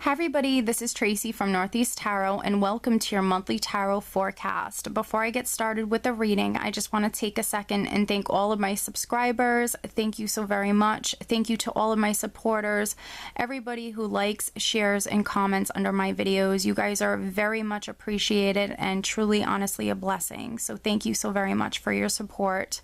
Hi everybody, this is Tracy from Northeast Tarot and welcome to your monthly tarot forecast. Before I get started with the reading, I just want to take a second and thank all of my subscribers. Thank you so very much. Thank you to all of my supporters, everybody who likes, shares, and comments under my videos. You guys are very much appreciated and truly, honestly, a blessing. So thank you so very much for your support.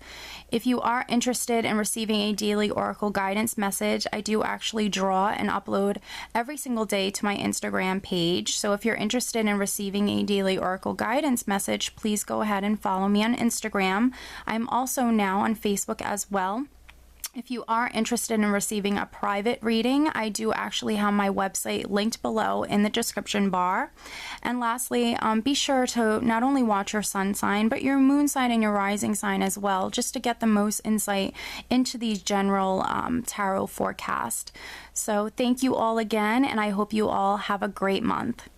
If you are interested in receiving a daily oracle guidance message, I do actually draw and upload every single day to my Instagram page. So if you're interested in receiving a daily oracle guidance message, please go ahead and follow me on Instagram. I'm also now on Facebook as well. If you are interested in receiving a private reading, I do actually have my website linked below in the description bar. And lastly, be sure to not only watch your sun sign, but your moon sign and your rising sign as well, just to get the most insight into these general tarot forecast. So thank you all again, and I hope you all have a great month.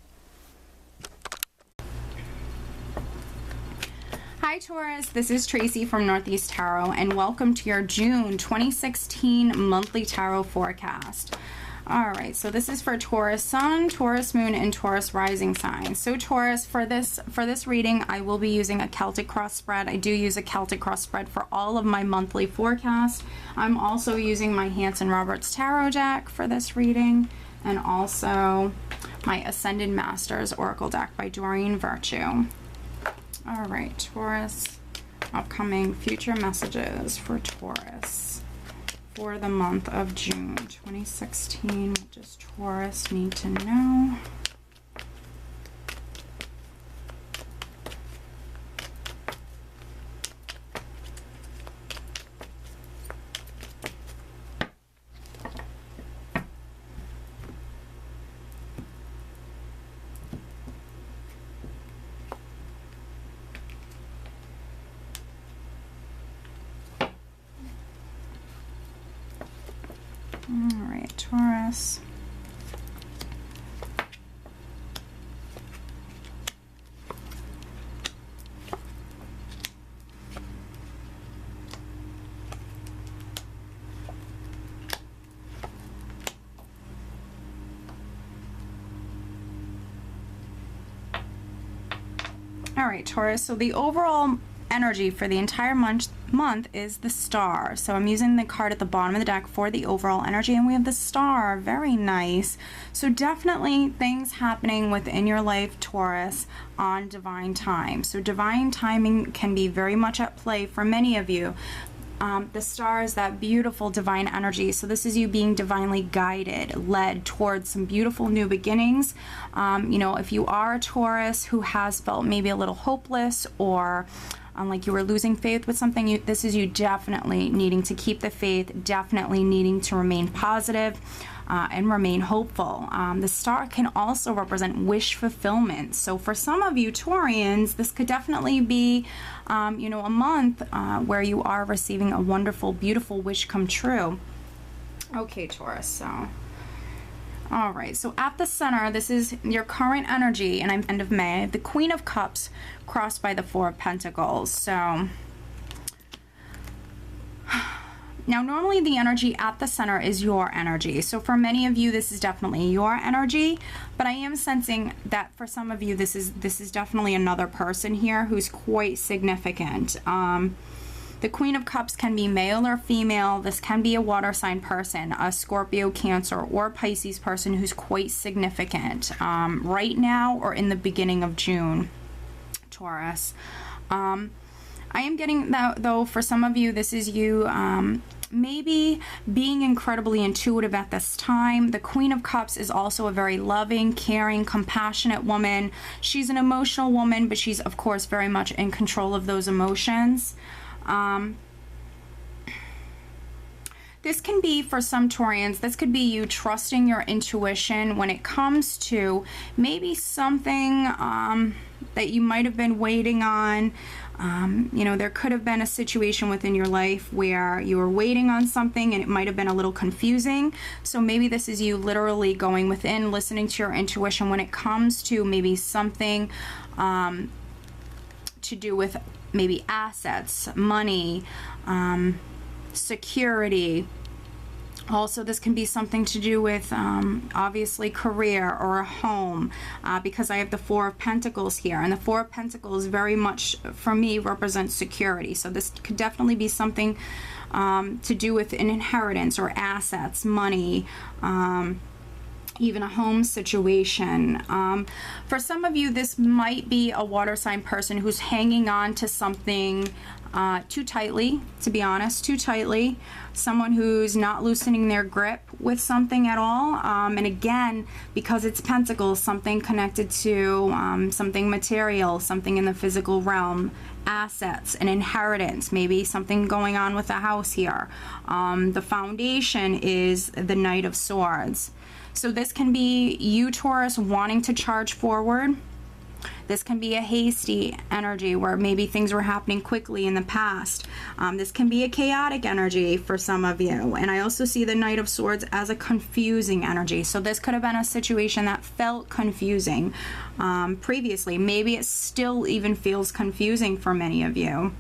Hi Taurus, this is Tracy from Northeast Tarot and welcome to your June 2016 monthly tarot forecast. Alright, so this is for Taurus Sun, Taurus Moon, and Taurus Rising signs. So Taurus, for this reading, I will be using a Celtic cross spread. I do use a Celtic cross spread for all of my monthly forecasts. I'm also using my Hanson Roberts Tarot deck for this reading, and also my Ascended Masters Oracle deck by Doreen Virtue. All right, Taurus, upcoming future messages for Taurus for the month of June 2016. What does Taurus need to know? Alright, Taurus. Alright, Taurus, so the overall energy for the entire month is the Star. So I'm using the card at the bottom of the deck for the overall energy, and we have the Star. Very nice. So definitely things happening within your life, Taurus, on divine time. So divine timing can be very much at play for many of you. The Star is that beautiful divine energy. So this is you being divinely guided, led towards some beautiful new beginnings. You know, if you are a Taurus who has felt maybe a little hopeless or like you were losing faith with something, this is you definitely needing to keep the faith, definitely needing to remain positive and remain hopeful. The Star can also represent wish fulfillment. So for some of you Taurians, this could definitely be, you know, a month where you are receiving a wonderful, beautiful wish come true. Okay, Taurus, so all right, so at the center, this is your current energy, and I'm end of May. The Queen of Cups crossed by the Four of Pentacles. So now normally the energy at the center is your energy. So for many of you, this is definitely your energy, but I am sensing that for some of you, this is definitely another person here who's quite significant. The Queen of Cups can be male or female. This can be a water sign person, a Scorpio, Cancer, or Pisces person who's quite significant right now or in the beginning of June, Taurus. I am getting that, though, for some of you, this is you maybe being incredibly intuitive at this time. The Queen of Cups is also a very loving, caring, compassionate woman. She's an emotional woman, but she's, of course, very much in control of those emotions. This can be, for some Taurians, this could be you trusting your intuition when it comes to maybe something that you might have been waiting on. You know, there could have been a situation within your life where you were waiting on something and it might have been a little confusing. So maybe this is you literally going within, listening to your intuition when it comes to maybe something to do with maybe assets, money, security, Also, this can be something to do with obviously career or a home, because I have the Four of Pentacles here, and the Four of Pentacles very much for me represents security. So this could definitely be something to do with an inheritance or assets, money, even a home situation. For some of you, this might be a water sign person who's hanging on to something too tightly, to be honest, too tightly. Someone who's not loosening their grip with something at all. And again, because it's Pentacles, something connected to something material, something in the physical realm, assets, an inheritance, maybe something going on with the house here. The foundation is the Knight of Swords. So this can be you, Taurus, wanting to charge forward. This can be a hasty energy where maybe things were happening quickly in the past. This can be a chaotic energy for some of you. And I also see the Knight of Swords as a confusing energy. So this could have been a situation that felt confusing previously. Maybe it still even feels confusing for many of you.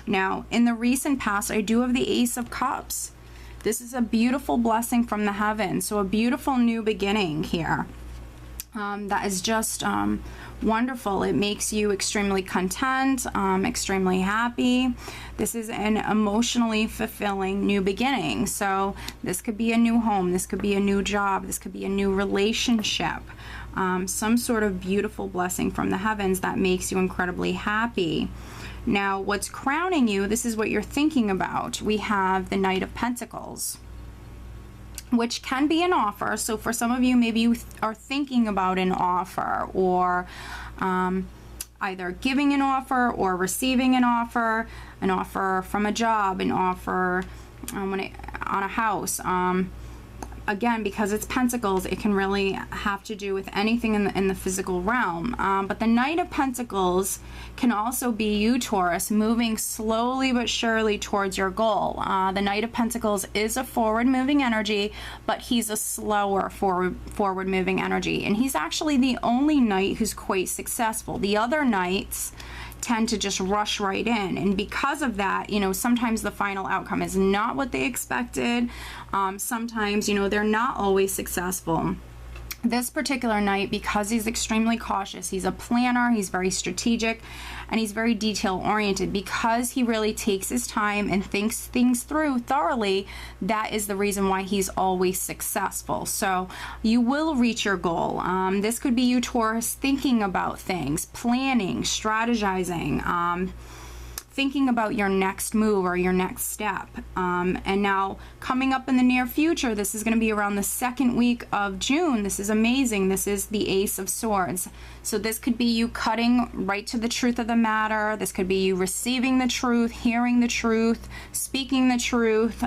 Now, in the recent past, I do have the Ace of Cups. This is a beautiful blessing from the heavens. So a beautiful new beginning here. That is just wonderful. It makes you extremely content, extremely happy. This is an emotionally fulfilling new beginning. So this could be a new home, this could be a new job, this could be a new relationship, some sort of beautiful blessing from the heavens that makes you incredibly happy. Now, what's crowning you, this is what you're thinking about. We have the Knight of Pentacles, which can be an offer. So for some of you, maybe you are thinking about an offer, or either giving an offer or receiving an offer from a job, an offer on a house. Again, because it's Pentacles, it can really have to do with anything in the physical realm. But the Knight of Pentacles can also be you, Taurus, moving slowly but surely towards your goal. The Knight of Pentacles is a forward-moving energy, but he's a slower forward-moving energy. And he's actually the only knight who's quite successful. The other knights tend to just rush right in, and because of that, you know, sometimes the final outcome is not what they expected. Sometimes, you know, they're not always successful. This particular knight, because he's extremely cautious, he's a planner, he's very strategic, and he's very detail oriented. Because he really takes his time and thinks things through thoroughly, that is the reason why he's always successful. So you will reach your goal. This could be you, Taurus, thinking about things, planning, strategizing, thinking about your next move or your next step. And now coming up in the near future, this is going to be around the second week of June. This is amazing. This is the Ace of Swords. So this could be you cutting right to the truth of the matter. This could be you receiving the truth, hearing the truth, speaking the truth,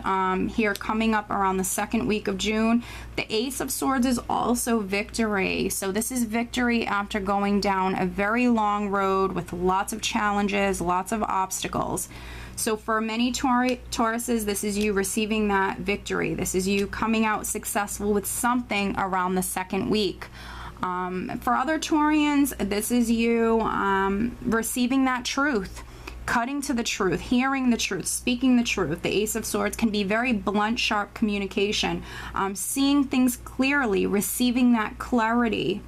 here coming up around the second week of June. The Ace of Swords is also victory. So this is victory after going down a very long road with lots of challenges, lots of obstacles. So for many Tauruses, this is you receiving that victory. This is you coming out successful with something around the second week. For other Taurians, this is you receiving that truth, cutting to the truth, hearing the truth, speaking the truth. The Ace of Swords can be very blunt, sharp communication, seeing things clearly, receiving that clarity.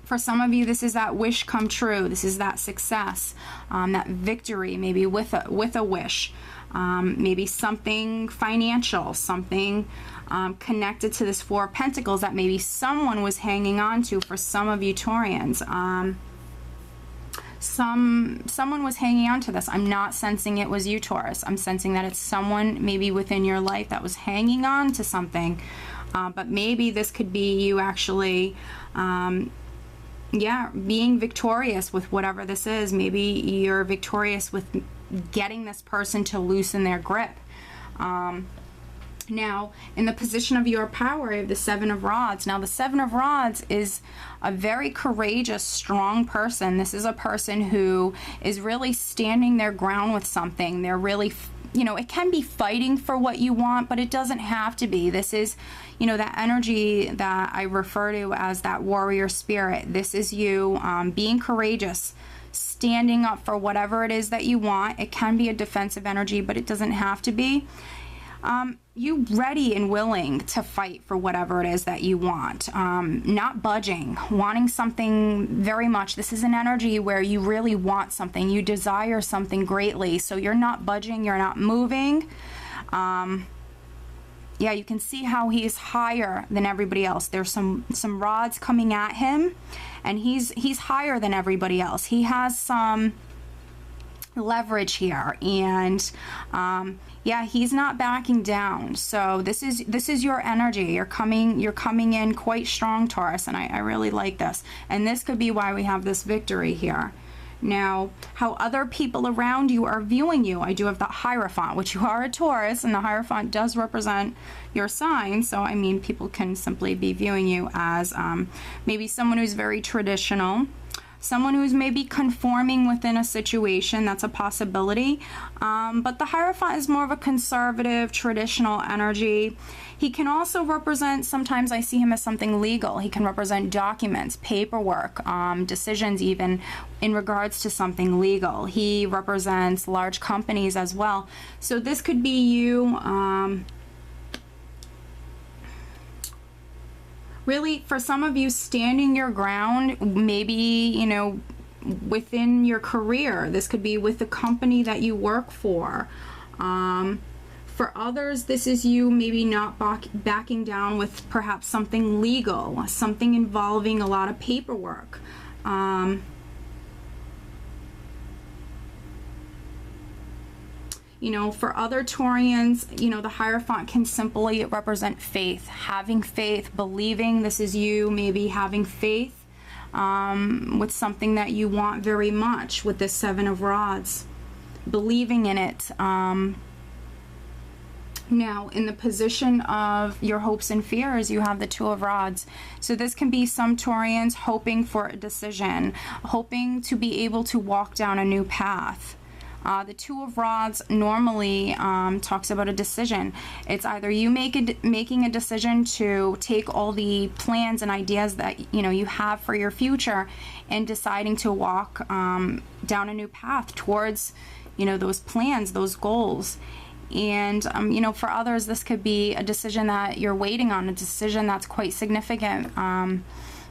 For some of you, this is that wish come true. This is that success, that victory, maybe with a wish, maybe something financial, something connected to this Four of Pentacles that maybe someone was hanging on to. For some of you Taurians, someone was hanging on to this. I'm not sensing it was you, Taurus. I'm sensing that it's someone maybe within your life that was hanging on to something. But maybe this could be you actually being victorious with whatever this is. Maybe you're victorious with getting this person to loosen their grip. Now, in the position of your power, you have the Seven of Rods. Now, the Seven of Rods is a very courageous, strong person. This is a person who is really standing their ground with something. They're really, you know, it can be fighting for what you want, but it doesn't have to be. This is, you know, that energy that I refer to as that warrior spirit. This is you being courageous, standing up for whatever it is that you want. It can be a defensive energy, but it doesn't have to be. you ready and willing to fight for whatever it is that you want, not budging, wanting something very much. This is an energy where you really want something, you desire something greatly, so you're not budging, you're not moving. Yeah, you can see how he's higher than everybody else. There's some rods coming at him, and he's higher than everybody else. He has some leverage here, and yeah, he's not backing down. So this is your energy. You're coming in quite strong, Taurus, and I really like this. And this could be why we have this victory here. Now, how other people around you are viewing you. I do have the Hierophant, which you are a Taurus, and the Hierophant does represent your sign. So, I mean, people can simply be viewing you as maybe someone who's very traditional, someone who's maybe conforming within a situation. That's a possibility. But the Hierophant is more of a conservative, traditional energy. He can also represent, sometimes I see him as something legal. He can represent documents, paperwork, decisions even in regards to something legal. He represents large companies as well. So this could be you really, for some of you, standing your ground, maybe, you know, within your career. This could be with the company that you work for. For others, this is you maybe not backing down with perhaps something legal, something involving a lot of paperwork. You know, for other Taurians, you know, the Hierophant can simply represent faith, having faith, believing. This is you maybe having faith with something that you want very much with this Seven of Rods, believing in it. Now, in the position of your hopes and fears, you have the Two of Rods. So this can be some Taurians hoping for a decision, hoping to be able to walk down a new path. The Two of Rods normally talks about a decision. It's either you making a decision to take all the plans and ideas that you have for your future and deciding to walk down a new path towards those plans, those goals. And for others, this could be a decision that you're waiting on, a decision that's quite significant.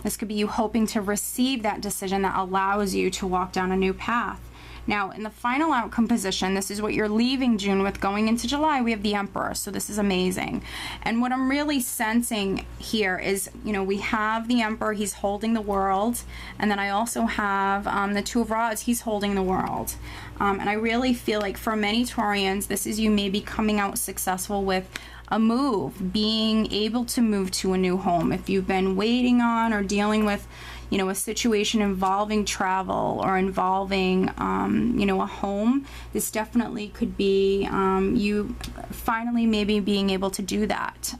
This could be you hoping to receive that decision that allows you to walk down a new path. Now, in the final outcome position, this is what you're leaving June with. Going into July, we have the Emperor, so this is amazing. And what I'm really sensing here is, we have the Emperor, he's holding the world, and then I also have the Two of Rods, he's holding the world. And I really feel like for many Taurians, this is you maybe coming out successful with a move, being able to move to a new home. If you've been waiting on or dealing with a situation involving travel or involving, a home, this definitely could be you finally maybe being able to do that.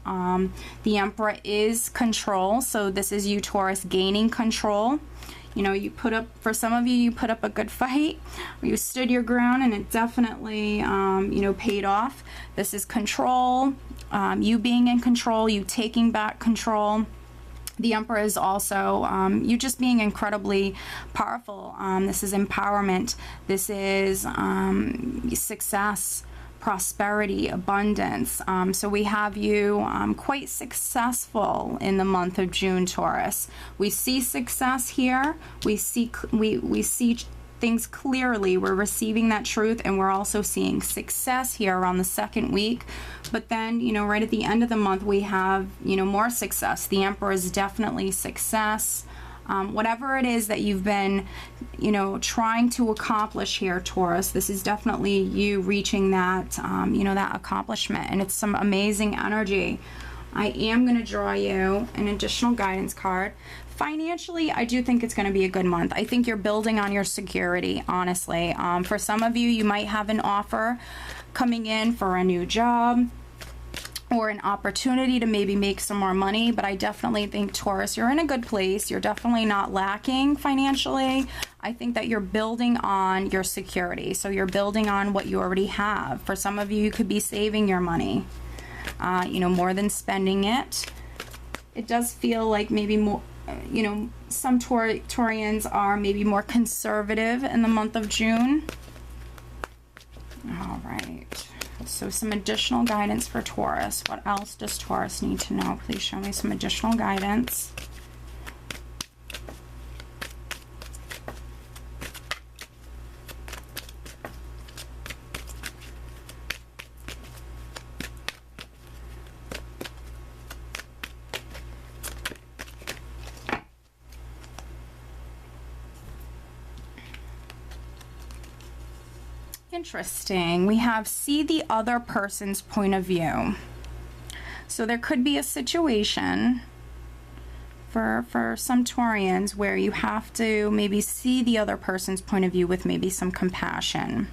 The Emperor is control, so this is you, Taurus, gaining control. You put up, for some of you, you put up a good fight, you stood your ground, and it definitely, paid off. This is control, you being in control, you taking back control. The Emperor is also you just being incredibly powerful. This is empowerment. This is success, prosperity, abundance. So we have you quite successful in the month of June, Taurus. We see success here. We see things clearly. We're receiving that truth, and we're also seeing success here around the second week. But then, right at the end of the month, we have, more success. The Emperor is definitely success. Whatever it is that you've been, trying to accomplish here, Taurus, this is definitely you reaching that, that accomplishment. And it's some amazing energy. I am going to draw you an additional guidance card. Financially, I do think it's going to be a good month. I think you're building on your security, honestly. For some of you, you might have an offer coming in for a new job or an opportunity to maybe make some more money, but I definitely think, Taurus, you're in a good place. You're definitely not lacking financially. I think that you're building on your security. So you're building on what you already have. For some of you, you could be saving your money, more than spending it. It does feel like maybe more, some Taurians are maybe more conservative in the month of June. All right. So some additional guidance for Taurus. What else does Taurus need to know? Please show me some additional guidance. Interesting. We have see the other person's point of view. So there could be a situation for some Taurians where you have to maybe see the other person's point of view with maybe some compassion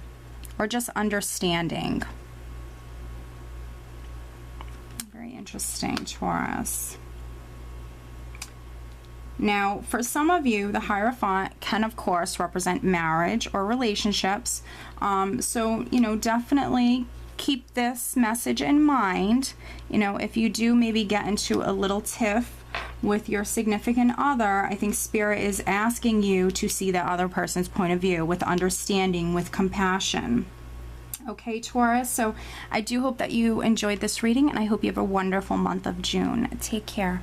or just understanding. Very interesting, Taurus. Now, for some of you, the Hierophant can, of course, represent marriage or relationships. So, you know, definitely keep this message in mind. You know, if you do maybe get into a little tiff with your significant other, I think Spirit is asking you to see the other person's point of view with understanding, with compassion. Okay, Taurus, so I do hope that you enjoyed this reading, and I hope you have a wonderful month of June. Take care.